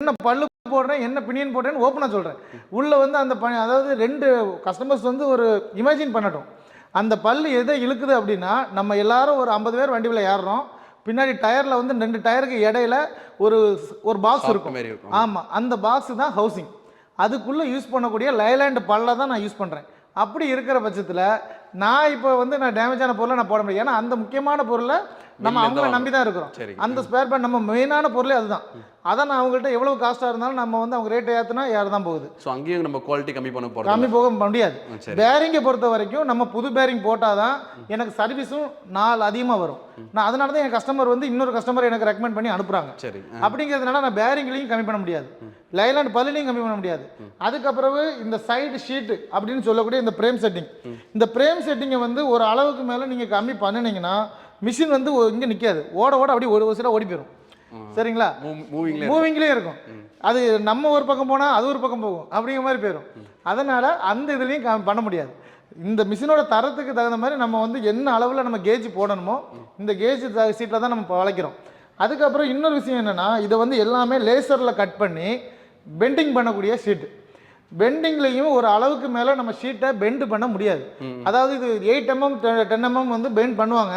என்ன பல்லு போடுறேன், என்ன பினியன் போடுறேன்னு ஓப்பனா சொல்றேன். உள்ள வந்து அந்த அதாவது 2 கஸ்டமர்ஸ் வந்து ஒரு இமேஜின் பண்ணட்டும். அந்த பல்லு எதை இழுக்குது அப்படின்னா, நம்ம எல்லாரும் ஒரு 50 பேர் வண்டியில ஏறுறோம். பின்னாடி டயர்ல வந்து 2 டயருக்கு இடையில ஒரு ஒரு பாக்ஸ் இருக்கும். ஆமா. அந்த பாக்ஸ் தான் ஹவுசிங். அதுக்குள்ள யூஸ் பண்ணக்கூடிய லைலாண்ட் பல்ல தான் நான் யூஸ் பண்றேன். அப்படி இருக்கிற பட்சத்துல, நான் இப்போ வந்து நான் டேமேஜான பொருளை நான் போட முடியாது. ஏன்னா அந்த முக்கியமான பொருளை நம்ம அவங்கள நம்பி தான் இருக்கிறோம். அந்த ஸ்பேர் பார்ட் நம்ம மெயினான பொருளே அதுதான். அதான் நான் அவங்கள்ட்ட எவ்வளவு காஸ்டா இருந்தாலும் நம்ம வந்து அவங்க ரேட்டை ஏத்துனா ஏற தான் போகுது. ஸோ அங்கேயும் நம்ம குவாலிட்டி கம்மி பண்ண போகிறோம். கம்மி போக முடியாது. பேரிங்கை பொறுத்த வரைக்கும் நம்ம புது பேரிங் போட்டாதான் எனக்கு சர்வீஸும் நாள் அதிகமாக வரும். நான் அதனால தான் என் கஸ்டமர் வந்து இன்னொரு கஸ்டமர் எனக்கு ரெக்கமெண்ட் பண்ணி அனுப்புறாங்க. சரி. அப்படிங்கிறதுனால நான் பேரிங்லையும் கம்மி பண்ண முடியாது, லைலாண்ட் பல்லுலையும் கம்மி பண்ண முடியாது. அதுக்கப்புறம் இந்த சைடு ஷீட் அப்படின்னு சொல்லக்கூடிய இந்த பிரேம் செட்டிங், இந்த பிரேம் செட்டிங்கை வந்து ஒரு அளவுக்கு மேலே நீங்கள் கம்மி பண்ணினீங்கன்னா மிஷின் வந்து இங்கே நிற்காது, ஓட ஓட அப்படியே ஒரு சில ஓடி போயிடும். சரிங்களா? மூவிங்லேயே இருக்கும். அது நம்ம ஒரு பக்கம் போனால் அது ஒரு பக்கம் போகும், அப்படிங்கிற மாதிரி போயிடும். அதனால் அந்த இதுலேயும் பண்ண முடியாது. இந்த மிஷினோட தரத்துக்கு தகுந்த மாதிரி நம்ம வந்து என்ன அளவில் நம்ம கேஜ் போடணுமோ இந்த கேஜ் சீட்டில் தான் நம்ம வளைக்கிறோம். அதுக்கப்புறம் இன்னொரு விஷயம் என்னென்னா, இதை வந்து எல்லாமே லேசரில் கட் பண்ணி பெண்டிங் பண்ணக்கூடிய ஷீட்டு. பெண்டிங்லையும் ஒரு அளவுக்கு மேலே நம்ம ஷீட்டை பெண்டு பண்ண முடியாது. அதாவது இது 8 mm 10 mm வந்து பெண்ட் பண்ணுவாங்க.